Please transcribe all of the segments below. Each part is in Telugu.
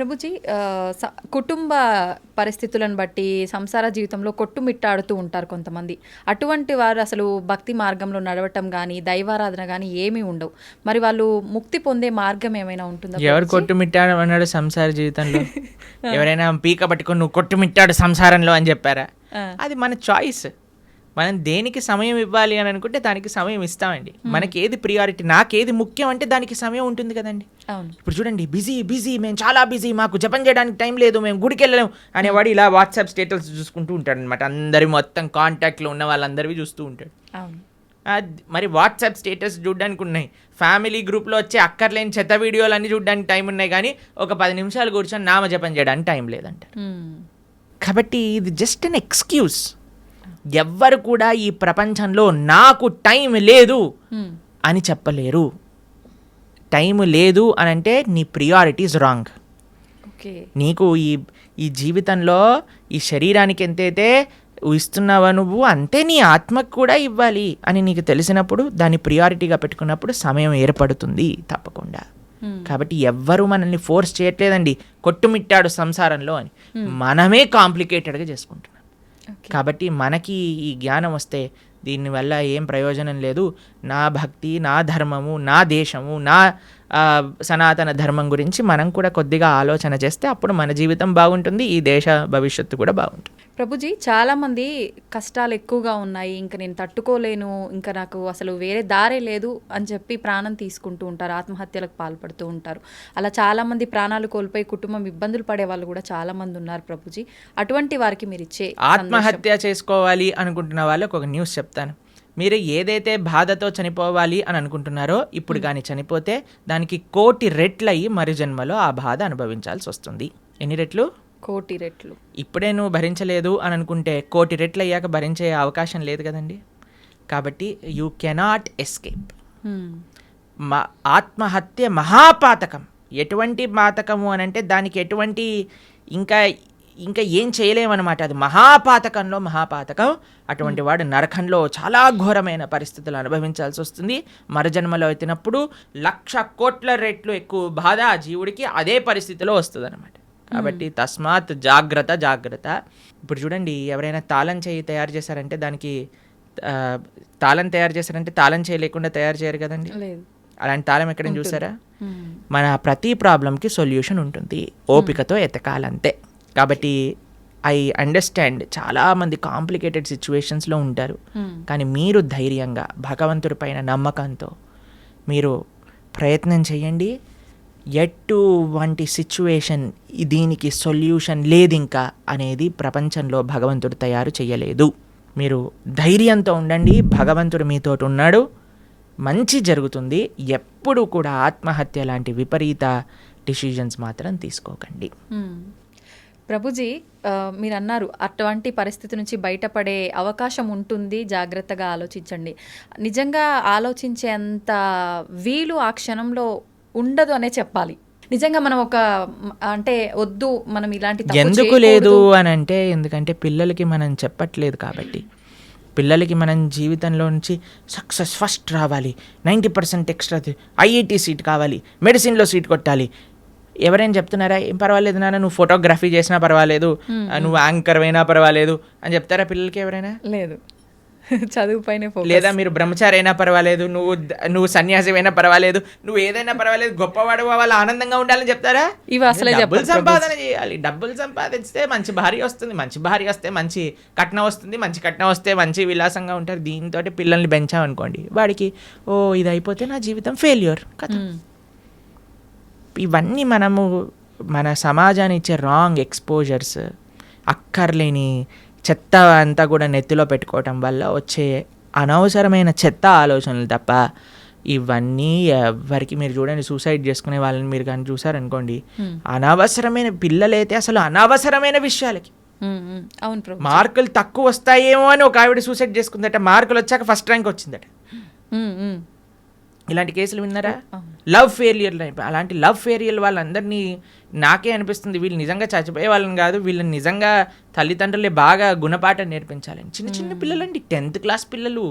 ప్రభుజీ, కుటుంబ పరిస్థితులను బట్టి సంసార జీవితంలో కొట్టుమిట్టాడుతూ ఉంటారు కొంతమంది. అటువంటి వారు అసలు భక్తి మార్గంలో నడవటం కానీ దైవారాధన కానీ ఏమీ ఉండవు. మరి వాళ్ళు ముక్తి పొందే మార్గం ఏమైనా ఉంటుందా? ఎవరు కొట్టుమిట్టాడు అన్నాడు సంసార జీవితంలో? ఎవరైనా పీక పట్టుకొని నువ్వు కొట్టుమిట్టాడు సంసారంలో అని చెప్పారా? అది మన చాయిస్. మనం దేనికి సమయం ఇవ్వాలి అని అనుకుంటే దానికి సమయం ఇస్తామండి. మనకి ఏది ప్రియారిటీ, నాకేది ముఖ్యం అంటే దానికి సమయం ఉంటుంది కదండి. ఇప్పుడు చూడండి, బిజీ, మేము చాలా బిజీ, మాకు జపం చేయడానికి టైం లేదు, మేము గుడికి వెళ్ళలేము అనేవాడు ఇలా వాట్సాప్ స్టేటస్ చూసుకుంటూ ఉంటాడు అనమాట. అందరి మొత్తం కాంటాక్ట్లో ఉన్న వాళ్ళందరివి చూస్తూ ఉంటాడు. మరి వాట్సాప్ స్టేటస్ చూడడానికి ఉన్నాయి, ఫ్యామిలీ గ్రూప్లో వచ్చే అక్కర్లేని చెత్త వీడియోలు అన్నీ చూడడానికి టైం ఉన్నాయి, కానీ ఒక 10 నిమిషాలు కూర్చొని నామజపం చేయడానికి టైం లేదంటారు. కాబట్టి ఇది జస్ట్ అన్ ఎక్స్క్యూజ్. ఎవ్వరు కూడా ఈ ప్రపంచంలో నాకు టైం లేదు అని చెప్పలేరు. టైం లేదు అని అంటే నీ ప్రియారిటీస్ రాంగ్. నీకు ఈ జీవితంలో ఈ శరీరానికి ఎంతైతే ఇస్తున్నావా నువ్వు, అంతే నీ ఆత్మకు కూడా ఇవ్వాలి అని నీకు తెలిసినప్పుడు, దాన్ని ప్రియారిటీగా పెట్టుకున్నప్పుడు సమయం ఏర్పడుతుంది తప్పకుండా. కాబట్టి ఎవ్వరూ మనల్ని ఫోర్స్ చేయట్లేదండి కొట్టుమిట్టాడు సంసారంలో అని. మనమే కాంప్లికేటెడ్గా చేసుకుంటున్నాం. కాబట్టి మనకి ఈ జ్ఞానం వస్తే దీనివల్ల ఏం ప్రయోజనం లేదు. నా భక్తి, నా ధర్మము, నా దేశము, నా సనాతన ధర్మం గురించి మనం కూడా కొద్దిగా ఆలోచన చేస్తే అప్పుడు మన జీవితం బాగుంటుంది, ఈ దేశ భవిష్యత్తు కూడా బాగుంటుంది. ప్రభుజీ, చాలామంది కష్టాలు ఎక్కువగా ఉన్నాయి, ఇంకా నేను తట్టుకోలేను, ఇంకా నాకు అసలు వేరే దారే లేదు అని చెప్పి ప్రాణం తీసుకుంటూ ఉంటారు, ఆత్మహత్యలకు పాల్పడుతూ ఉంటారు. అలా చాలామంది ప్రాణాలు కోల్పోయి కుటుంబం ఇబ్బందులు పడే వాళ్ళు కూడా చాలామంది ఉన్నారు. ప్రభుజీ, అటువంటి వారికి మీరు ఇచ్చే ఆత్మహత్య చేసుకోవాలి అనుకుంటున్న వాళ్ళకి ఒక న్యూస్ చెప్తాను. మీరు ఏదైతే బాధతో చనిపోవాలి అని అనుకుంటున్నారో ఇప్పుడు కానీ చనిపోతే దానికి 1,000,000 రెట్లయి మరి జన్మలో ఆ బాధ అనుభవించాల్సి వస్తుంది. ఎన్ని రెట్లు? 1,000,000 రెట్లు. ఇప్పుడే నువ్వు భరించలేదు అని అనుకుంటే 1,000,000 రెట్లు అయ్యాక భరించే అవకాశం లేదు కదండి. కాబట్టి యూ కెనాట్ ఎస్కేప్. ఆత్మహత్య మహాపాతకం. ఎటువంటి పాతకము అని అంటే దానికి ఎటువంటి ఇంకా ఏం చేయలేమన్నమాట. అది మహాపాతకంలో మహాపాతకం. అటువంటి వాడు నరకంలో చాలా ఘోరమైన పరిస్థితులు అనుభవించాల్సి వస్తుంది. మరుజన్మలో ఎత్తినప్పుడు 1,00,00,000,000 రెట్లు ఎక్కువ బాధ ఆ జీవుడికి అదే పరిస్థితిలో వస్తుంది అనమాట. కాబట్టి తస్మాత్ జాగ్రత్త. ఇప్పుడు చూడండి, ఎవరైనా తాళం చేయి తయారు చేశారంటే దానికి తాళం తయారు చేశారంటే తాళం చేయి లేకుండా తయారు చేయరు కదండి. అలాంటి తాళం ఎక్కడైనా చూసారా? మన ప్రతి ప్రాబ్లంకి సొల్యూషన్ ఉంటుంది, ఓపికతో ఎతకాలంతే. కాబట్టి ఐ అండర్స్టాండ్, చాలామంది కాంప్లికేటెడ్ సిచ్యువేషన్స్లో ఉంటారు. కానీ మీరు ధైర్యంగా భగవంతుడి పైన నమ్మకంతో మీరు ప్రయత్నం చేయండి. ఎటువంటి సిచ్యువేషన్ దీనికి సొల్యూషన్ లేదు ఇంకా అనేది ప్రపంచంలో భగవంతుడు తయారు చేయలేదు. మీరు ధైర్యంతో ఉండండి, భగవంతుడు మీతోటి ఉన్నాడు, మంచి జరుగుతుంది. ఎప్పుడు కూడా ఆత్మహత్య లాంటి విపరీత డిసిజన్స్ మాత్రం తీసుకోకండి. ప్రభుజీ, మీరు అన్నారు అటువంటి పరిస్థితి నుంచి బయటపడే అవకాశం ఉంటుంది, జాగ్రత్తగా ఆలోచించండి. నిజంగా ఆలోచించేంత వీలు ఆ క్షణంలో ఉండదు అనే చెప్పాలి. నిజంగా మనం అంటే వద్దు, మనం ఇలాంటి ఎందుకు లేదు అని అంటే, ఎందుకంటే పిల్లలకి మనం చెప్పట్లేదు కాబట్టి. పిల్లలకి మనం జీవితంలో నుంచి సక్సెస్ ఫస్ట్ రావాలి, 90% ఎక్స్ట్రా, ఐఐటి సీట్ కావాలి, మెడిసిన్లో సీట్ కొట్టాలి. ఎవరైనా చెప్తున్నారా ఏం పర్వాలేదు నాన్న, నువ్వు ఫోటోగ్రఫీ చేసినా పర్వాలేదు, నువ్వు యాంకర్ అయినా పర్వాలేదు అని చెప్తారా పిల్లలకి ఎవరైనా? లేదు, చదువు పైన. లేదా మీరు బ్రహ్మచారి అయినా పర్వాలేదు, నువ్వు సన్యాసి అయినా పర్వాలేదు, నువ్వు ఏదైనా పర్వాలేదు, గొప్పవాడు వాళ్ళు ఆనందంగా ఉండాలని చెప్తారా? ఇవి అసలే డబ్బులు సంపాదన చేయాలి. డబ్బులు సంపాదిస్తే మంచి భార్య వస్తుంది, మంచి భార్య వస్తే మంచి కట్నం వస్తుంది, మంచి కట్నం వస్తే మంచి విలాసంగా ఉంటారు. దీంతో పిల్లల్ని పెంచామనుకోండి, వాడికి ఇది అయిపోతే నా జీవితం ఫెయిల్యూర్ కదా. ఇవన్నీ మన సమాజాన్ని ఇచ్చే రాంగ్ ఎక్స్పోజర్స్, అక్కర్లేని చెత్త అంతా కూడా నెత్తిలో పెట్టుకోవటం వల్ల వచ్చే అనవసరమైన చెత్త ఆలోచనలు తప్ప ఇవన్నీ ఎవరికి. మీరు చూడండి, సూసైడ్ చేసుకునే వాళ్ళని మీరు కానీ చూసారనుకోండి, అనవసరమైన పిల్లలైతే అసలు అనవసరమైన విషయాలకి. మార్కులు తక్కువ వస్తాయేమో అని ఒక ఆవిడ సూసైడ్ చేసుకుందట, మార్కులు వచ్చాక ఫస్ట్ ర్యాంక్ వచ్చిందట. ఇలాంటి కేసులు విన్నారా? Love failure. అలాంటి లవ్ ఫెయిలియర్ వాళ్ళందరినీ నాకే అనిపిస్తుంది వీళ్ళు నిజంగా చచ్చిపోయే వాళ్ళని కాదు, వీళ్ళని నిజంగా తల్లిదండ్రులే బాగా గుణపాఠం నేర్పించాలండి. చిన్న చిన్న పిల్లలండి, 10th క్లాస్ పిల్లలు,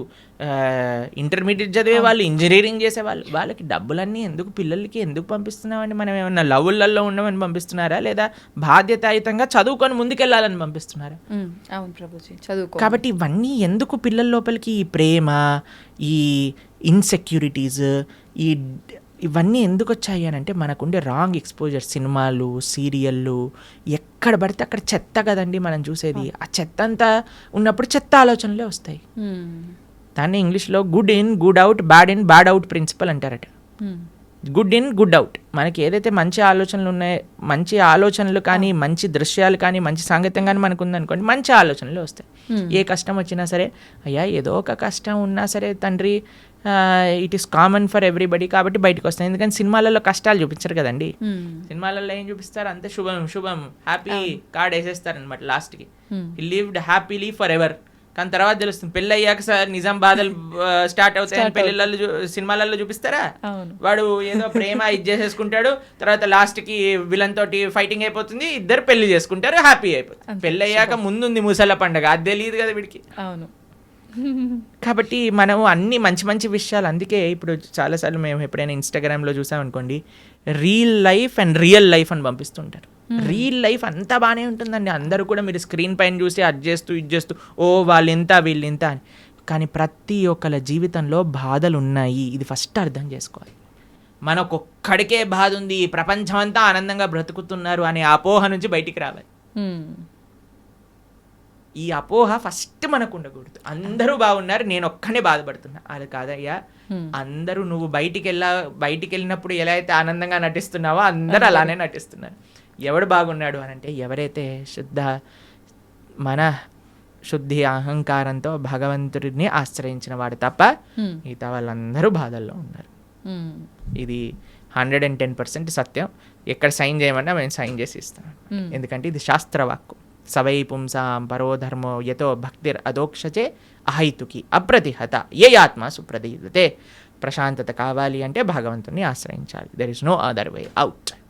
ఇంటర్మీడియట్ చదివే వాళ్ళు, ఇంజనీరింగ్ చేసేవాళ్ళు, వాళ్ళకి డబ్బులన్నీ ఎందుకు, పిల్లలకి ఎందుకు పంపిస్తున్నామండి? మనం ఏమన్నా లవ్వులలో ఉండమని పంపిస్తున్నారా, లేదా బాధ్యతాయుతంగా చదువుకొని ముందుకెళ్ళాలని పంపిస్తున్నారా? అవును ప్రభుజీ, చదువుకో. కాబట్టి ఇవన్నీ ఎందుకు పిల్లల లోపలికి ఈ ప్రేమ, ఈ ఇన్సెక్యూరిటీస్, ఇవన్నీ ఎందుకు వచ్చాయి అని అంటే మనకుండే రాంగ్ ఎక్స్పోజర్. సినిమాలు, సీరియళ్ళు, ఎక్కడ పడితే అక్కడ చెత్త కదండి మనం చూసేది. ఆ చెత్త అంతా ఉన్నప్పుడు చెత్త ఆలోచనలే వస్తాయి. దాన్ని ఇంగ్లీష్లో good in good out, bad in bad out principle అంటారట. Good in good out. మనకి ఏదైతే మంచి ఆలోచనలు ఉన్నాయో, మంచి ఆలోచనలు కానీ, మంచి దృశ్యాలు కానీ, మంచి సాంగత్యం కానీ మనకు ఉందనుకోండి, మంచి ఆలోచనలు వస్తాయి. ఏ కష్టం వచ్చినా సరే, అయ్యా ఏదో ఒక కష్టం ఉన్నా సరే తండ్రి, it is common for everybody, కాబట్టి బయటకు వస్తాయి. ఎందుకంటే సినిమాలలో కష్టాలు చూపించరు కదండి. సినిమాలలో ఏం చూపిస్తారు, అంతే శుభం శుభం హ్యాపీ కార్డ్ వేసేస్తారనమాట లాస్ట్కి. He lived happily for ever. కానీ తర్వాత తెలుస్తుంది పెళ్ళి అయ్యాక సార్ నిజం బాధలు స్టార్ట్ అవుతాయని పెళ్ళిళ్ళలో సినిమాలలో చూపిస్తారా? వాడు ఏదో ప్రేమ ఇది చేసేసుకుంటాడు, తర్వాత లాస్ట్కి విలన్ తోటి ఫైటింగ్ అయిపోతుంది, ఇద్దరు పెళ్లి చేసుకుంటారు, హ్యాపీ అయిపోతుంది. పెళ్ళి అయ్యాక ముందుంది ముసల పండగ, అది తెలియదు కదా వీడికి. అవును. కాబట్టి మనం అన్ని మంచి మంచి విషయాలు, అందుకే ఇప్పుడు చాలాసార్లు మేము ఎప్పుడైనా ఇన్స్టాగ్రామ్లో చూసామనుకోండి, real life and real life అని పంపిస్తుంటారు. రియల్ లైఫ్ అంతా బాగానే ఉంటుందండి, అందరూ కూడా మీరు స్క్రీన్ పైన చూసి అది చేస్తూ ఇది చేస్తూ ఓ వాళ్ళు ఇంత వీళ్ళు ఇంత అని. కానీ ప్రతి ఒక్కళ్ళ జీవితంలో బాధలు ఉన్నాయి, ఇది ఫస్ట్ అర్థం చేసుకోవాలి. మనకొక్కడికే బాధ ఉంది, ఈ ప్రపంచం అంతా ఆనందంగా బ్రతుకుతున్నారు అనే అపోహ నుంచి బయటికి రావాలి. ఈ అపోహ ఫస్ట్ మనకు ఉండకూడదు. అందరూ బాగున్నారు, నేను ఒక్కనే బాధపడుతున్నా, అది కాదయ్యా. అందరూ నువ్వు బయటికి వెళ్ళినప్పుడు ఎలా అయితే ఆనందంగా నటిస్తున్నావో అందరూ అలానే నటిస్తున్నారు. ఎవడు బాగున్నాడు అని అంటే ఎవరైతే శుద్ధి అహంకారంతో భగవంతుడిని ఆశ్రయించిన వాడు తప్ప మిగతా వాళ్ళందరూ బాధల్లో ఉన్నారు. ఇది 110% సత్యం. ఎక్కడ సైన్ చేయమన్నా మేము సైన్ చేసి ఇస్తాం, ఎందుకంటే ఇది శాస్త్రవాక్కు. సవై పుంసాం పరోధర్మో యతో భక్తిర్ అదోక్షచే అహైతుకి అప్రతిహత ఏ ఆత్మ సుప్రదీయతే. ప్రశాంతత కావాలి అంటే భగవంతుని ఆశ్రయించాలి. There is no other way out.